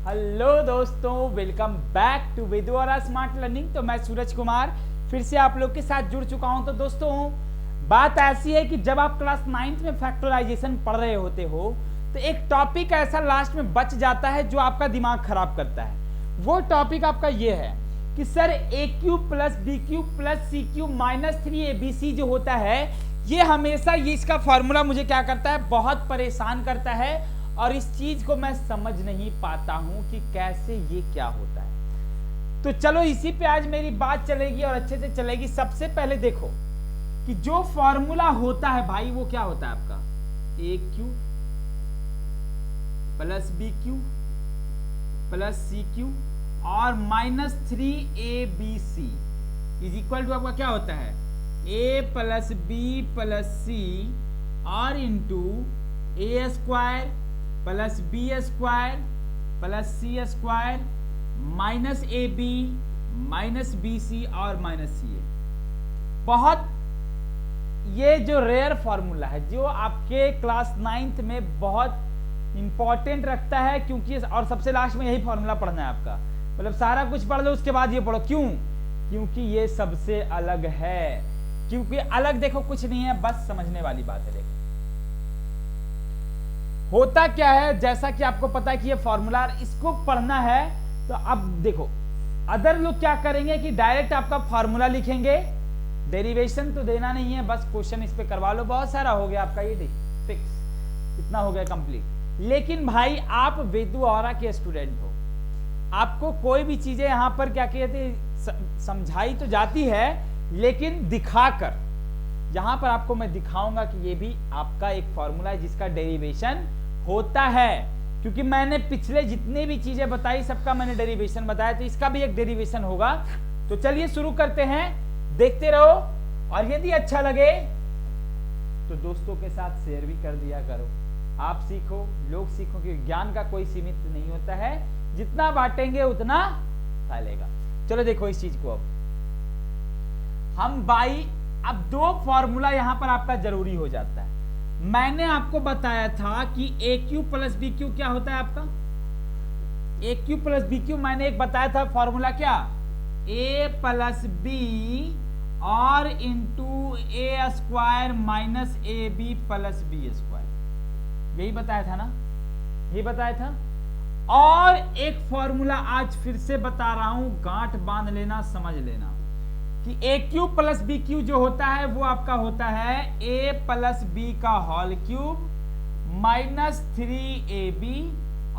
Hello दोस्तों, welcome back to Vidvara smart learning. तो मैं सूरज कुमार फिर से आप लोग के साथ जुड़ चुका हूं। तो दोस्तों, बात ऐसी है कि जब आप क्लास 9th में फैक्टराइजेशन पढ़ रहे होते हो तो एक टॉपिक ऐसा लास्ट में बच जाता है जो आपका दिमाग खराब करता है। वो टॉपिक आपका ये है कि sir A cube plus B cube plus C cube minus 3abc जो होता है, ये हमेशा ये इसका फॉर्मूला मुझे क्या करता है, बहुत परेशान करता है। और इस चीज को मैं समझ नहीं पाता हूं कि कैसे ये क्या होता है। तो चलो इसी पे आज मेरी बात चलेगी और अच्छे से चलेगी। सबसे पहले देखो कि जो फॉर्मूला होता है भाई, वो क्या होता है आपका, A cube plus B cube plus C cube और minus 3abc is equal to आपका क्या होता है, A plus B plus C और into A square plus B square plus C square minus A B minus B C और minus c ए। बहुत ये जो रेयर फॉर्मूला है जो आपके क्लास 9th में बहुत इंपॉर्टेंट रखता है, क्योंकि और सबसे लास्ट में यही फॉर्मूला पढ़ना है आपका। मतलब सारा कुछ पढ़ लो उसके बाद ये पढ़ो। क्यों? क्योंकि ये सबसे अलग है। क्योंकि अलग देखो कुछ नहीं है, बस समझने वाली बात है। देखो होता क्या है, जैसा कि आपको पता है कि ये फॉर्मूला इसको पढ़ना है। तो अब देखो अदर लोग क्या करेंगे कि डायरेक्ट आपका फॉर्मूला लिखेंगे, डेरिवेशन तो देना नहीं है, बस क्वेश्चन इस पे करवा लो, बहुत सारा हो गया आपका, ये फिक्स इतना हो गया कंप्लीट। लेकिन भाई आप विद्वारा के स्टूडेंट हो, आपको कोई भी चीजें यहां पर क्या कहते समझाई तो जाती है, लेकिन दिखाकर यहां पर आपको मैं दिखाऊंगा कि ये भी आपका एक फॉर्मूला है जिसका डेरिवेशन होता है। क्योंकि मैंने पिछले जितने भी चीजें बताई सबका मैंने डेरिवेशन बताया, तो इसका भी एक डेरिवेशन होगा। तो चलिए शुरू करते हैं, देखते रहो। और यदि अच्छा लगे तो दोस्तों के साथ शेयर भी कर दिया करो। आप सीखो, लोग सीखो, क्योंकि ज्ञान का कोई सीमित नहीं होता है, जितना बांटेंगे उतना फैलेगा। चलो देखो इस चीज को। अब हम अब दो फॉर्मूला यहां पर आपका जरूरी हो जाता है। मैंने आपको बताया था कि A cube plus B cube क्या होता है आपका, A cube plus B cube मैंने एक बताया था फॉर्मूला, क्या, ए प्लस बी और इंटू ए स्क्वायर माइनस ए बी प्लस बी स्क्वायर, यही बताया था ना, यही बताया था। और एक फॉर्मूला आज फिर से बता रहा हूं, गांठ बांध लेना, समझ लेना कि A cube plus B cube जो होता है वो आपका होता है ए प्लस बी का होल क्यूब माइनस 3ab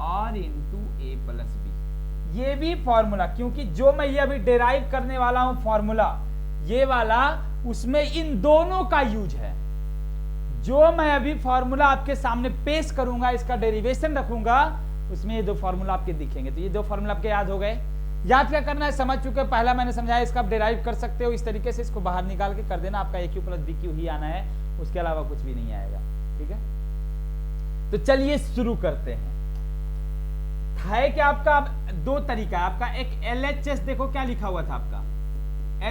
और इंटू ए प्लस बी। ये भी फॉर्मूला, क्योंकि जो मैं ये अभी डेराइव करने वाला हूं फॉर्मूला, ये वाला, उसमें इन दोनों का यूज है। जो मैं अभी फॉर्मूला आपके सामने पेश करूंगा, इसका डेरिवेशन रखूंगा, उसमें ये दो फॉर्मूला आपके दिखेंगे। तो ये दो फॉर्मूला आपके याद हो गए। याद क्या करना है, समझ चुके, पहला मैंने समझाया, इसका आप डेराइव कर सकते हो इस तरीके से, इसको बाहर निकाल के कर देना, आपका A cube plus B Q ही आना है, उसके अलावा कुछ भी नहीं आएगा। ठीक है, तो चलिए शुरू करते हैं। है कि आपका दो तरीका है आपका, एक LHS, देखो क्या लिखा हुआ था आपका,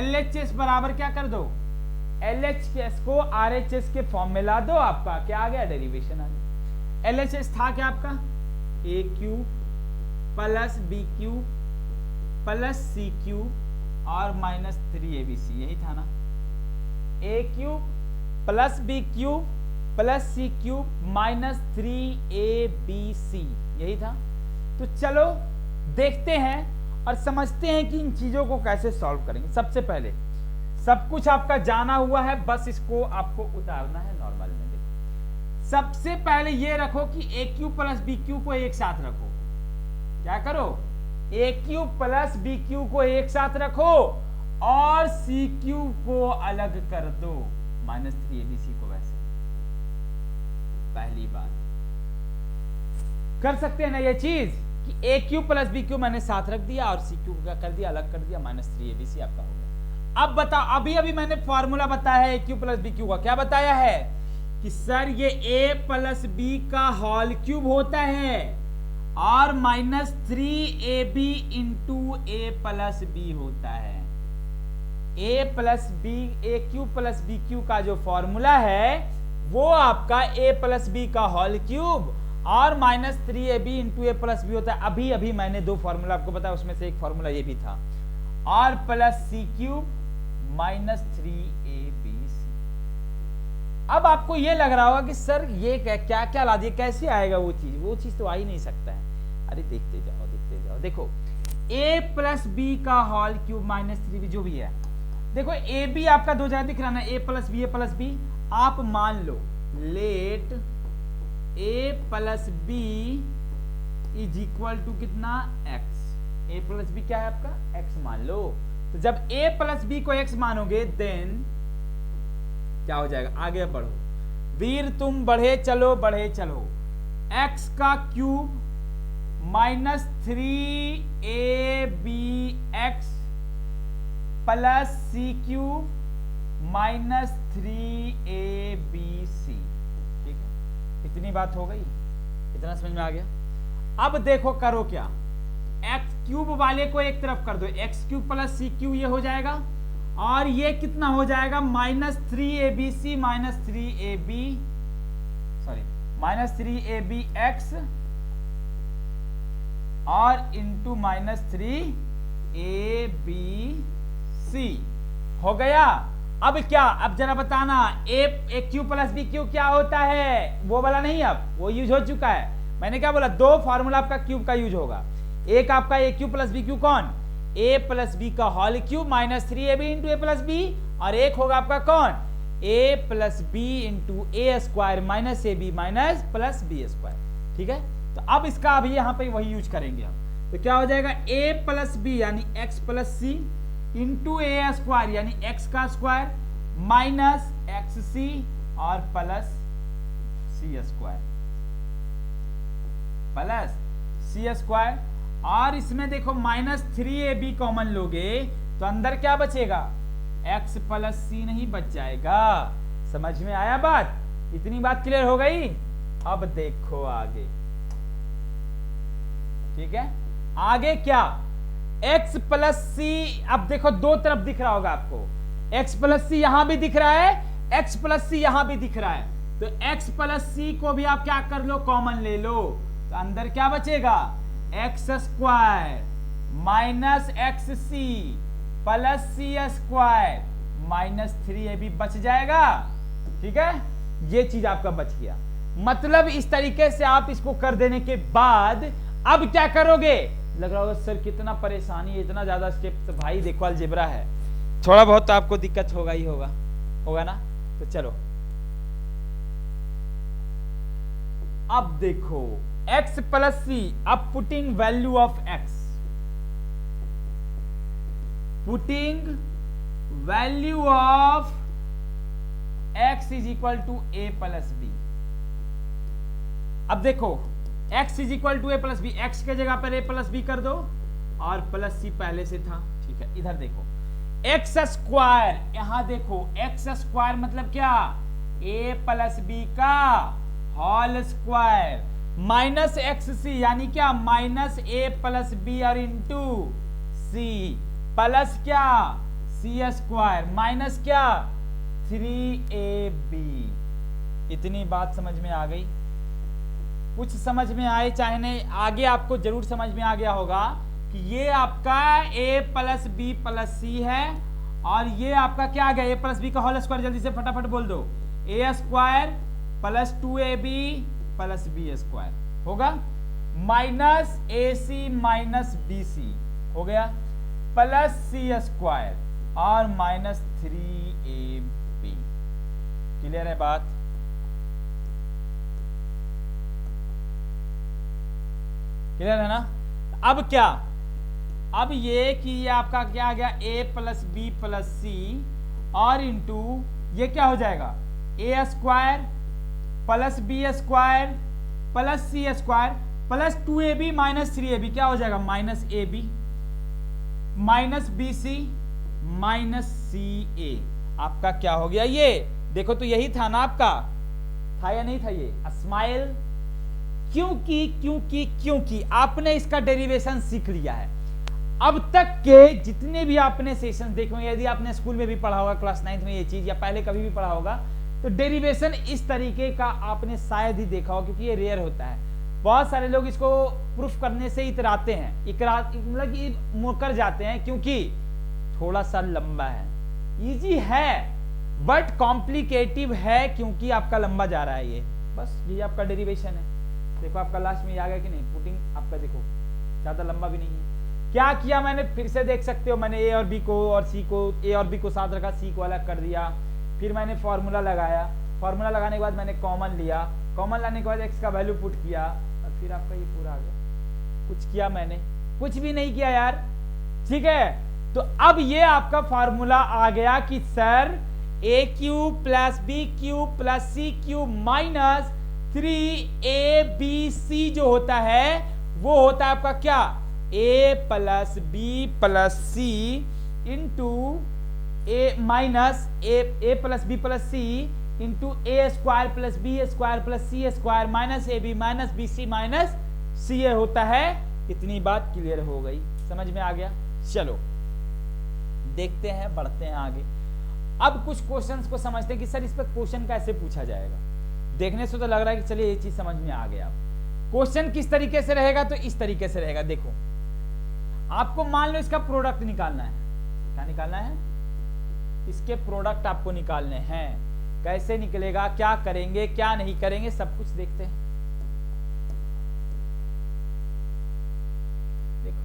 LHS बराबर क्या कर दो, LHS को RHS के फॉर्म में ला दो, आपका क्या आ गया, डेरिवेशन आ गया। LHS था क्या आपका, A cube plus B cube plus C cube और माइनस 3abc, यही था ना, A cube plus B cube plus C cube minus 3abc, यही था। तो चलो देखते हैं और समझते हैं कि इन चीजों को कैसे सॉल्व करेंगे। सबसे पहले सब कुछ आपका जाना हुआ है, बस इसको आपको उतारना है नॉर्मल में। देखो सबसे पहले ये रखो कि A cube plus B cube को एक साथ रखो। क्या करो, ए क्यूब प्लस बी क्यूब को एक साथ रखो और सी क्यूब को अलग कर दो, माइनस 3abc को। वैसे पहली बात कर सकते हैं ना ये चीज कि A cube plus B cube मैंने साथ रख दिया और सी क्यूब का कर दिया, अलग कर दिया, माइनस 3abc आपका हो गया। अब बताओ, अभी मैंने फॉर्मूला बताया है ए क्यूब प्लस बी क्यूब का, क्या बताया है कि सर ये ए प्लस बी का होल क्यूब होता है और minus 3ab into A plus B होता है। A plus B, A cube plus B cube का जो फॉर्मूला है वो आपका ए प्लस बी का होल क्यूब और -3ab into A plus B होता है। अभी अभी मैंने दो फॉर्मूला आपको बताया, उसमें से एक फॉर्मूला ये भी था, और प्लस सी क्यूब -3abc। अब आपको ये लग रहा होगा कि सर ये क्या क्या ला दिए, कैसे आएगा वो चीज तो आ ही नहीं सकता है। अरे देखते जाओ, देखो a प्लस बी का होल क्यूब -3b जो भी है, देखो ए बी आपका दो जगह दिख रहा ना, a प्लस बी। आप मान लो let a plus B is equal to कितना x, a प्लस बी क्या है आपका x मान लो। तो जब a प्लस बी को x मानोगे देन क्या हो जाएगा, आगे बढ़ो वीर तुम बढ़े चलो x का क्यूब -3abx प्लस सी क्यूब -3abc। ठीक है, इतनी बात हो गई, इतना समझ में आ गया। अब देखो करो क्या, एक्स क्यूब वाले को एक तरफ कर दो, एक्स क्यूब प्लस सी क्यूब ये हो जाएगा, और ये कितना हो जाएगा -3abc -3abx और इंटू -3abc हो गया। अब क्या, अब जरा बताना ए क्यू प्लस बी क्यू क्या होता है, वो वाला नहीं, अब वो यूज हो चुका है। मैंने क्या बोला, दो फॉर्मूला आपका क्यूब का यूज होगा, एक आपका A cube plus B cube कौन, ए प्लस बी का whole cube -3ab into A plus B, और एक होगा आपका कौन A plus B into A square minus A B minus plus B square. ठीक है, तो अब इसका अभी यहाँ पे वही यूज करेंगे हम। तो क्या हो जाएगा, ए प्लस बी यानी एक्स प्लस सी इंटू ए स्क्वायर यानी एक्स का स्क्वायर माइनस एक्स सी और प्लस सी स्क्वायर और इसमें देखो -3ab कॉमन लोगे तो अंदर क्या बचेगा, x प्लस सी नहीं बच जाएगा। समझ में आया बात, इतनी बात क्लियर हो गई। अब देखो आगे, ठीक है, आगे क्या, x प्लस सी, अब देखो दो तरफ दिख रहा होगा आपको, x प्लस सी यहां भी दिख रहा है, x प्लस सी यहां भी दिख रहा है, तो x प्लस सी को भी आप क्या कर लो, कॉमन ले लो, तो अंदर क्या बचेगा, X square minus X C plus सी स्क्वायर -3ab बच जाएगा। ठीक है, ये चीज आपका बच गया। मतलब इस तरीके से आप इसको कर देने के बाद अब क्या करोगे, लग रहा होगा सर कितना परेशानी है, इतना ज्यादा स्टेप, तो भाई देखो अलजेब्रा है, थोड़ा बहुत तो आपको दिक्कत होगा ही होगा ना। तो चलो अब देखो x प्लस सी, अब putting value of x, putting value of x is equal to A plus B. अब देखो x is equal to A plus B, X के जगह पर ए प्लस बी कर दो और प्लस सी पहले से था। ठीक है, इधर देखो एक्स स्क्वायर, यहां देखो एक्स स्क्वायर मतलब क्या, ए प्लस बी का होल स्क्वायर माइनस एक्स सी यानी क्या, माइनस ए प्लस बी और इंटू सी प्लस क्या सी स्क्वायर माइनस क्या 3ab। इतनी बात समझ में आ गई, कुछ समझ में आए चाहे नहीं, आगे आपको जरूर समझ में आ गया होगा कि ये आपका a plus B plus C है और ये आपका क्या आ गया, a प्लस बी का होल स्क्वायर, जल्दी से फटाफट बोल दो, a square plus 2ab plus B square होगा माइनस ac माइनस bc हो गया प्लस सी स्क्वायर और माइनस 3ab। क्लियर है बात, क्लियर है ना। अब क्या, अब ये कि ये आपका क्या आ गया, a plus B plus C और इंटू ये क्या हो जाएगा, a square plus B square plus C square plus 2ab minus 3ab क्या हो जाएगा, minus ab minus bc minus ca। आपका क्या हो गया, ये देखो तो यही था ना आपका, था या नहीं था ये स्माइल, क्योंकि आपने इसका डेरिवेशन सीख लिया है। अब तक के जितने भी आपने सेशन देखे होंगे, यदि आपने स्कूल में भी पढ़ा होगा क्लास 9th में ये चीज, या पहले कभी भी पढ़ा होगा, तो डेरिवेशन इस तरीके का आपने शायद ही देखा हो, क्योंकि ये रेयर होता है। बहुत सारे लोग इसको प्रूफ करने से इतराते हैं, मतलब कि मुकर जाते हैं, क्योंकि थोड़ा सा लंबा है। इजी है बट कॉम्प्लिकेटिव है, क्योंकि आपका लंबा जा रहा है ये। बस ये आपका डेरिवेशन है। देखो आपका लास्ट में आ गया कि नहीं, पुटिंग आपका देखो ज्यादा लंबा भी नहीं है। क्या किया मैंने, फिर से देख सकते हो, मैंने ए और बी को और सी को, ए और बी को साथ रखा, सी को अलग कर दिया, फिर मैंने फॉर्मूला लगाया, फॉर्मूला लगाने के बाद मैंने कॉमन लिया, कॉमन लाने के बाद एक्स का वैल्यू पुट किया, और फिर आपका ये पूरा आ गया। कुछ किया मैंने? कुछ भी नहीं किया यार, ठीक है। तो अब ये आपका फॉर्मूला आ गया कि sir A cube plus B cube plus C cube minus 3ab जो होता है वो होता है आपका क्या, a plus B plus c into a minus a plus B plus c into A square plus B square plus C square minus A B minus B c minus c a होता है। इतनी बात clear हो गई, समझ में आ गया। चलो देखते हैं, बढ़ते हैं आगे। अब कुछ क्वेश्चंस को समझते हैं कि सर इस पर क्वेश्चन कैसे पूछा जाएगा। देखने से तो लग रहा है कि चलिए ये चीज समझ में आ गया। क्वेश्चन किस तरीके से रहेगा, तो इस तरीके से रहेगा। देखो आपको मान लो इसका प्रोडक्ट निकालना है। क्या निकालना है? इसके प्रोडक्ट आपको निकालने हैं। कैसे निकलेगा, क्या करेंगे, क्या नहीं करेंगे, सब कुछ देखते हैं। देखो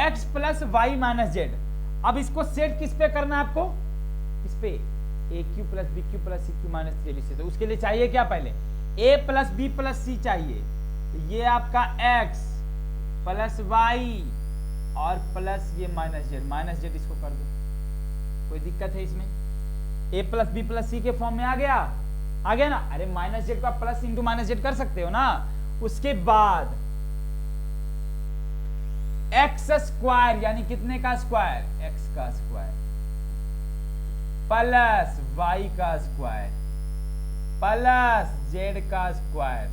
x plus Y minus Z. अब इसको सेट किस पे करना है आपको, इस पे a cube plus B cube plus c cube minus 3ab से। तो उसके लिए चाहिए क्या, पहले a plus B plus c चाहिए। तो ये आपका x प्लस वाई और प्लस ये माइनस जेड इसको कर दो। कोई दिक्कत है इसमें? a plus B plus c के फॉर्म में आ गया ना। अरे माइनस जेड को आप प्लस इंटू माइनस जेड कर सकते हो ना। उसके बाद एक्स स्क्वायर यानी कितने का स्क्वायर, एक्स का स्क्वायर प्लस वाई का स्क्वायर प्लस जेड का स्क्वायर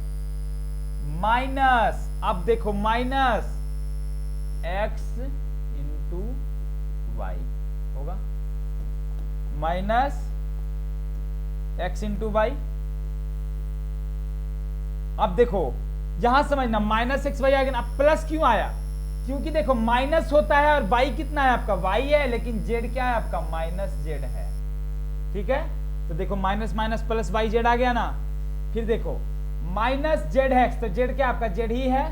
माइनस, अब देखो माइनस एक्स इंटू वाई होगा, माइनस एक्स इंटू वाई। अब देखो यहां समझना, माइनस एक्स वाई आ गया ना। प्लस क्यों आया, क्योंकि देखो माइनस होता है और वाई कितना है आपका, वाई है, लेकिन जेड क्या है आपका, माइनस जेड है। ठीक है, तो देखो minus minus plus y z आ गया ना। फिर देखो माइनस जेड है एक्स, तो जेड क्या आपका जेड ही है,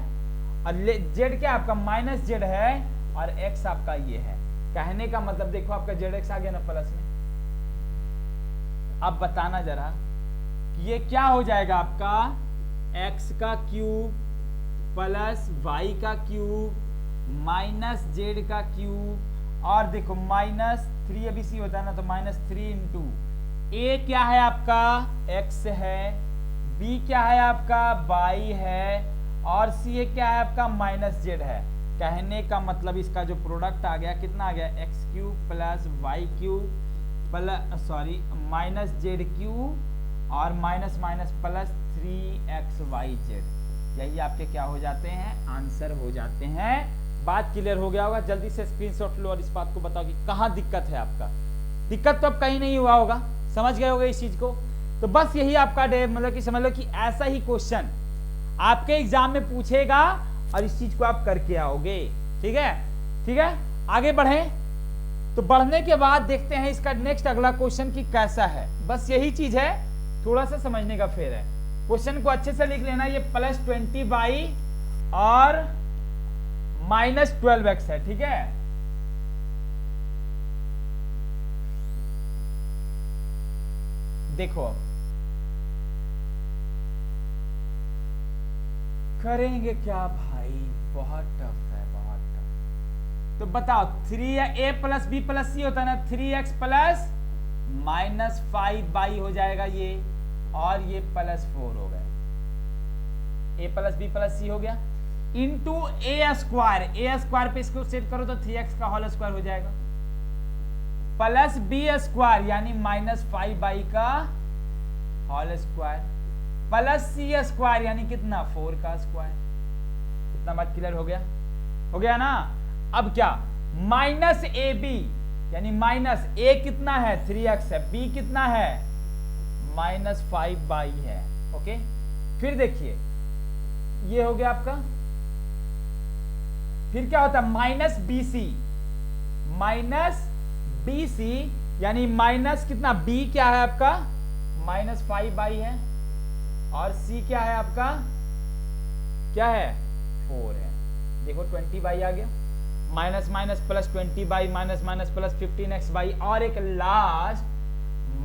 और जेड क्या आपका माइनस जेड है, और एक्स आपका ये है। कहने का मतलब देखो आपका जेड एक्स आ गया ना प्लस में। अब बताना जरा कि ये क्या हो जाएगा आपका, एक्स का क्यूब प्लस वाई का क्यूब माइनस जेड का क्यूब, और देखो माइनस 3abc होता है ना, तो माइनस 3 इंटू ए क्या है आपका x है, b क्या है आपका y है, और c क्या है आपका माइनस जेड है। कहने का मतलब इसका जो प्रोडक्ट आ गया कितना आ गया, X cube plus Y cube plus sorry minus Z cube और माइनस माइनस प्लस 3xyz। यही आपके क्या हो जाते हैं, आंसर हो जाते हैं। बात क्लियर हो गया होगा। जल्दी से स्क्रीनशॉट लो और इस बात को बताओ कि कहाँ दिक्कत है आपका। दिक्कत तो अब कहीं नहीं हुआ होगा, समझ गए होगे इस चीज को। तो बस यही आपका मतलब कि समझ लो कि ऐसा ही क्वेश्चन आपके एग्जाम में पूछेगा और इस चीज को आप करके आओगे। ठीक है, ठीक है, आगे बढ़े। तो बढ़ने के बाद देखते हैं इसका नेक्स्ट अगला क्वेश्चन की कैसा है। बस यही चीज है, थोड़ा सा समझने का फेर है। क्वेश्चन को अच्छे से लिख लेना। ये प्लस 20y और माइनस 12x है। ठीक है, देखो करेंगे क्या भाई, बहुत टफ है, बहुत टफ। तो बताओ 3a प्लस बी प्लस सी होता है ना, 3x प्लस माइनस 5y हो जाएगा ये, और ये प्लस 4 हो गए। a प्लस बी प्लस सी हो गया इंटू ए स्क्वायर। ए स्क्वायर पे इसको सेट करो तो 3x का होल स्क्वायर हो जाएगा, प्लस बी स्क्वायर यानी माइनस 5y का होल स्क्वायर प्लस सी स्क्वायर यानी कितना 4 का स्क्वायर। इतना बात क्लियर हो गया, हो गया ना। अब क्या, माइनस ए बी यानी माइनस ए कितना है 3x है, बी कितना है माइनस 5y है। ओके, फिर देखिए ये हो गया आपका। फिर क्या होता है माइनस बी सी यानी माइनस कितना, बी क्या है आपका -5 है और सी क्या है आपका, क्या है 4 है। देखो 20 आ गया, minus minus plus 20 minus minus plus 15x और एक लास्ट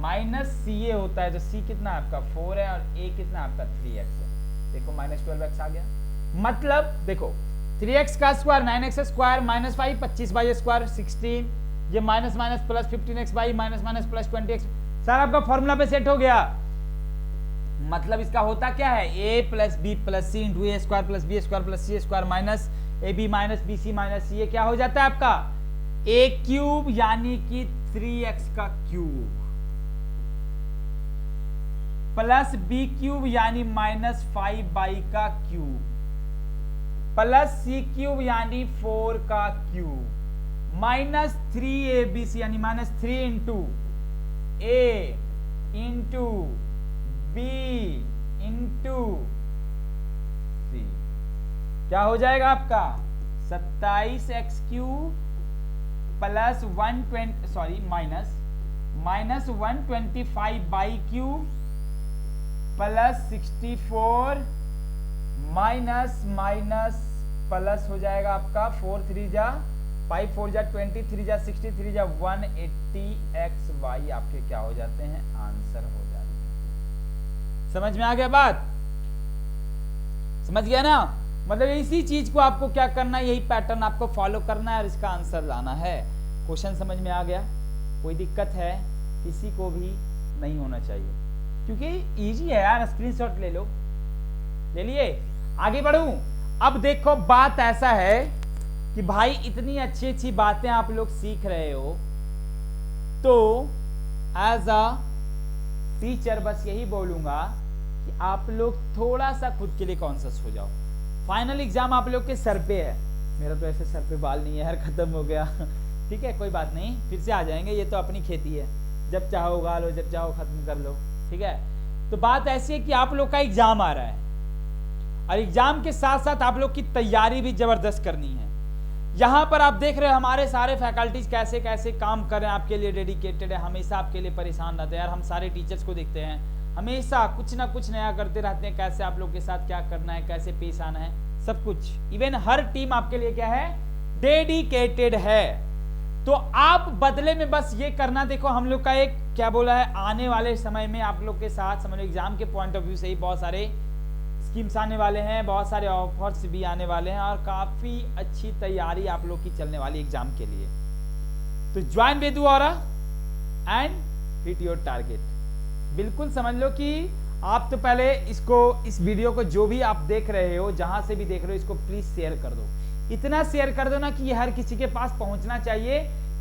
माइनस सी ए होता है, जो सी कितना आपका 4 है और ए कितना आपका 3x है। देखो -12x आ गया, मतलब देखो 3x का square 9x square minus 5 25 square 16, ये minus minus plus 15x minus minus plus 20x, sir आपका फॉर्मूला पे सेट हो गया। मतलब इसका होता क्या है, a plus B plus c into A square plus B square plus C square minus A B minus B c minus c, ये क्या हो जाता है आपका a क्यूब यानी कि 3x का क्यूब प्लस बी क्यूब यानी -5y का क्यूब प्लस सी क्यूब यानी 4 का क्यूब माइनस 3abc यानी -3 इंटू ए इंटू बी इंटू सी, क्या हो जाएगा आपका 27x cube plus minus 125y cube plus 64 minus minus plus हो जाएगा आपका 4 3 जा 5 4 जा 23 जा 63 जा 180xy आपके क्या हो जाते हैं, आंसर हो जाते हैं। समझ में आ गया बात, समझ गया ना। मतलब इसी चीज को आपको क्या करना है, यही पैटर्न आपको फॉलो करना है और इसका आंसर लाना है। क्वेश्चन समझ में आ गया, कोई दिक्कत है किसी को भी नहीं होना चाहिए, क्योंकि इजी है यार, स्क्रीनशॉट ले लो, ले लिए। आगे बढ़ूं, अब देखो बात ऐसा है कि भाई इतनी अच्छी अच्छी बातें आप लोग सीख रहे हो, तो एज अ टीचर बस यही बोलूंगा कि आप लोग थोड़ा सा खुद के लिए कॉन्शियस हो जाओ। फाइनल एग्जाम आप लोग के सर पे है, मेरा तो ऐसे सर पे बाल नहीं है यार, खत्म हो गया ठीक है कोई बात नहीं, फिर से आ जाएंगे, ये तो अपनी खेती है, जब चाहो उगा लो, जब चाहो खत्म कर लो, ठीक है। तो बात ऐसी है कि आप लोग का एग्जाम आ रहा है और एग्जाम के साथ साथ आप लोग की तैयारी भी जबरदस्त करनी है। यहाँ पर आप देख रहे हो हमारे सारे फैकल्टीज कैसे कैसे काम कर रहे हैं, आपके लिए डेडिकेटेड है, हमेशा आपके लिए परेशान रहते हैं यार। हम सारे टीचर्स को देखते हैं, हमेशा कुछ ना कुछ नया करते रहते हैं, कैसे आप लोग के साथ क्या करना है, कैसे पेश आना है, सब कुछ। इवन हर टीम आपके लिए क्या है, डेडिकेटेड है। तो आप बदले में बस ये करना, देखो हम लोग का एक क्या बोला है, आने वाले समय में आप लोग के साथ समझ लो एग्जाम के पॉइंट ऑफ व्यू से ही बहुत सारे स्कीम्स आने वाले हैं, बहुत सारे ऑफर्स भी आने वाले हैं और काफी अच्छी तैयारी आप लोग की चलने वाली एग्जाम के लिए। तो join Vedu aura and hit your target. बिल्कुल समझ लो कि आप तो पहले इसको, इस वीडियो को जो भी आप देख रहे हो, जहां से भी देख रहे हो, इसको प्लीज शेयर कर दो। इतना शेयर कर दो ना कि ये हर किसी के पास पहुंचना चाहिए,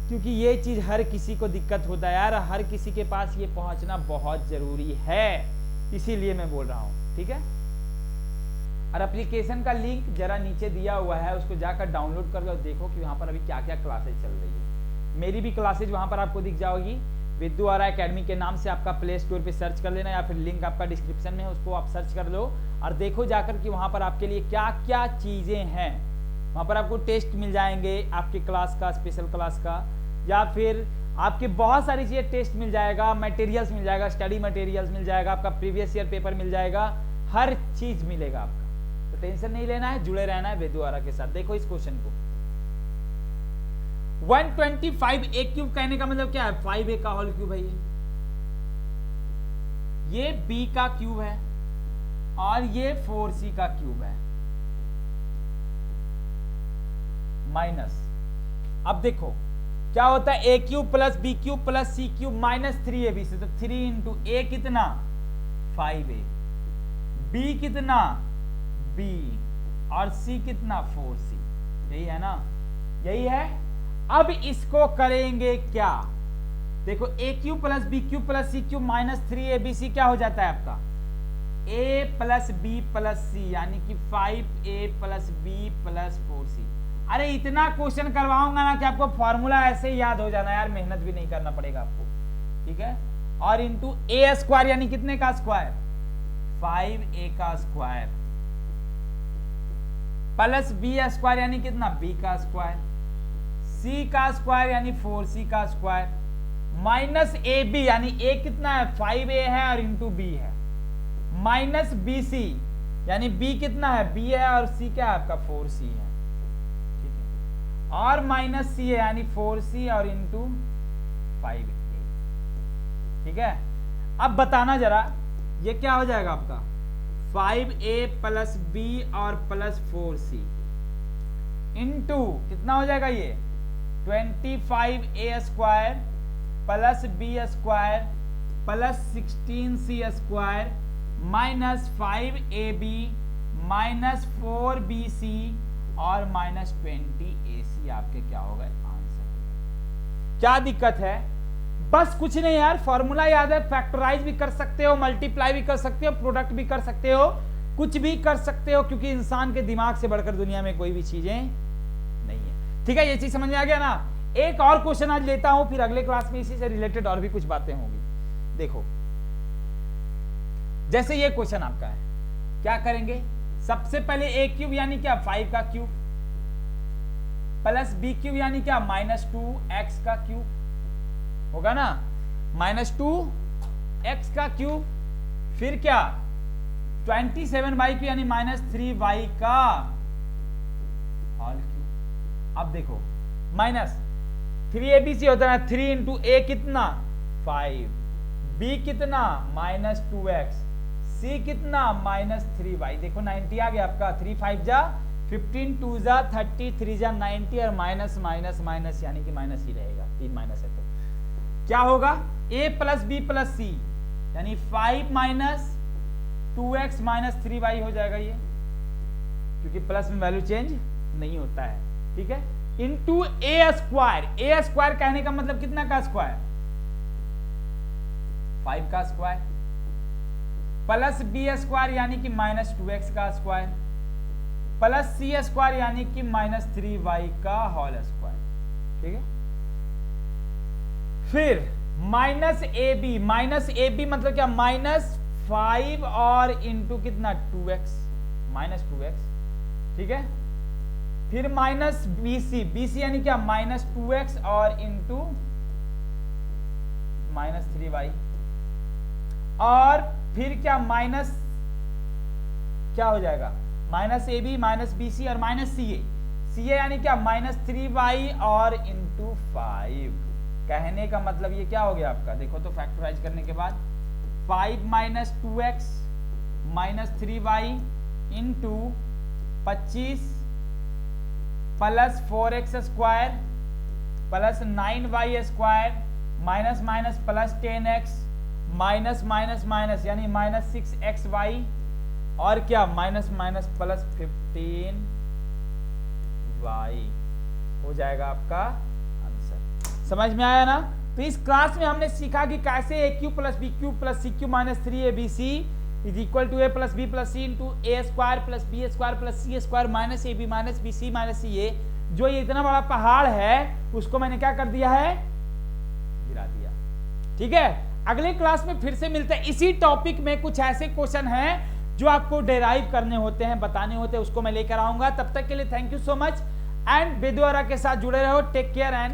क्योंकि ये चीज हर किसी को दिक्कत होता है यार, हर किसी के पास ये पहुंचना बहुत जरूरी है, इसीलिए मैं बोल रहा हूं, ठीक है। और एप्लीकेशन का लिंक जरा नीचे दिया हुआ है, उसको जाकर डाउनलोड कर लो, देखो कि वहां पर अभी क्या क्या क्लासेज चल रही है। मेरी भी क्लासेज वहां पर आपको दिख जाओगी, विद्यु आरा एकेडमी के नाम से आपका प्ले स्टोर पे सर्च कर लेना, या फिर लिंक आपका डिस्क्रिप्शन में है, उसको आप सर्च कर लो और देखो जाकर कि वहां पर आपके लिए क्या क्या चीजें हैं। वहां पर आपको टेस्ट मिल जाएंगे आपके क्लास का, स्पेशल क्लास का, या फिर आपके बहुत सारी चीजें टेस्ट मिल जाएगा, मटेरियल्स मिल जाएगा, स्टडी मटेरियल्स मिल जाएगा, आपका प्रीवियस ईयर पेपर मिल जाएगा, हर चीज मिलेगा आपका। तो टेंशन नहीं लेना है, जुड़े रहना है विद्यु आरा के साथ। देखो इस क्वेश्चन को, 125a क्यूब कहने का मतलब क्या है, 5a का होल क्यूब है, ये b का क्यूब है और ये 4c का क्यूब है, माइनस। अब देखो क्या होता है, a cube plus b cube plus c cube minus 3ab से, तो 3 इंटू a कितना 5a, b कितना b और c कितना 4c, यही है ना, यही है। अब इसको करेंगे क्या, देखो a cube plus b cube plus c cube minus 3abc क्या हो जाता है आपका, a plus b plus c यानी कि 5a plus b plus 4c। अरे इतना क्वेश्चन करवाऊंगा ना कि आपको फॉर्मूला ऐसे ही याद हो जाना यार, मेहनत भी नहीं करना पड़ेगा आपको, ठीक है। और इंटू a स्क्वायर यानी कितने का स्क्वायर, 5a का स्क्वायर प्लस बी स्क्वायर यानी कितना, बी का स्क्वायर, सी का स्क्वायर यानी 4c का स्क्वायर, माइनस ए बी यानी ए कितना है, 5a है और इंटू बी है, माइनस बी सी यानी बी कितना है, बी है और सी क्या है आपका 4c है, ठीक है, और माइनस सी है यानी 4c और इंटू 5a, ठीक है। अब बताना जरा ये क्या हो जाएगा आपका, 5a प्लस बी और प्लस 4c इंटू कितना हो जाएगा ये 25a square plus B square plus 16c square minus 5ab minus 4bc और माइनस 20ac आपके क्या होगा आंसर। क्या दिक्कत है, बस कुछ नहीं यार, फॉर्मूला याद है, फैक्टराइज भी कर सकते हो, मल्टीप्लाई भी कर सकते हो, प्रोडक्ट भी कर सकते हो, कुछ भी कर सकते हो, क्योंकि इंसान के दिमाग से बढ़कर दुनिया में कोई भी चीजें नहीं है, ठीक है। ये चीज समझ में आ गया ना। एक और क्वेश्चन आज लेता हूं, फिर अगले क्लास में इसी से रिलेटेड और भी कुछ बातें होंगी। देखो जैसे ये क्वेश्चन आपका है, क्या करेंगे, सबसे पहले ए क्यूब यानी क्या 5 का क्यूब प्लस बी क्यूब यानी क्या माइनस 2x का क्यूब होगा ना, माइनस 2x का क्यूब, फिर क्या 27y क्यूब यानी माइनस 3y का होल क्यूब। अब देखो माइनस 3abc होता है 3 इंटू ए कितना 5, b कितना माइनस 2x, c कितना माइनस 3y, देखो 90 आ गया आपका, 3 5 जा 15 2 जा 30 3 जा 90 और माइनस माइनस माइनस यानी कि माइनस ही रहेगा, 3 माइनस है तो क्या होगा a प्लस बी प्लस सी यानी 5 माइनस 2x माइनस 3y हो जाएगा ये, क्योंकि प्लस में वैल्यू चेंज नहीं होता है, ठीक है, इंटू ए स्क्वायर। ए स्क्वायर कहने का मतलब कितना का स्क्वायर 5 का स्क्वायर प्लस बी स्क्वायर यानी कि माइनस 2x का स्क्वायर प्लस सी स्क्वायर यानी कि माइनस 3y का होल स्क्वायर, ठीक है। फिर माइनस ए बी मतलब क्या माइनस 5 और इंटू कितना 2x माइनस 2x, ठीक है। फिर माइनस बी सी यानी क्या माइनस 2x और इंटू माइनस 3y, और फिर क्या माइनस क्या हो जाएगा minus A B minus B C और माइनस सी ए यानी क्या माइनस 3y और इंटू 5। कहने का मतलब ये क्या हो गया आपका, देखो तो फैक्टराइज करने के बाद 5 minus 2x minus 3y into 25 plus 4x square plus 9y square minus minus plus 10x minus minus minus यानी माइनस 6xy और क्या माइनस माइनस प्लस 15y हो जाएगा आपका आंसर। समझ में आया ना। तो इस क्लास में हमने सीखा कि कैसे a cube plus B cube plus C cube minus 3abc is equal to A plus B plus c into A square plus B square plus C square minus A B minus B c minus c a, जो ये इतना बड़ा पहाड़ है उसको मैंने क्या कर दिया है, गिरा दिया, ठीक है। अगले क्लास में फिर से मिलते हैं। इसी टॉपिक में कुछ ऐसे क्वेश्चन हैं जो आपको डेराइव करने होते हैं, बताने होते हैं, उसको मैं लेकर आऊंगा। तब तक के लिए thank you so much and बेदुआरा के साथ जुड़े रहो। Take care and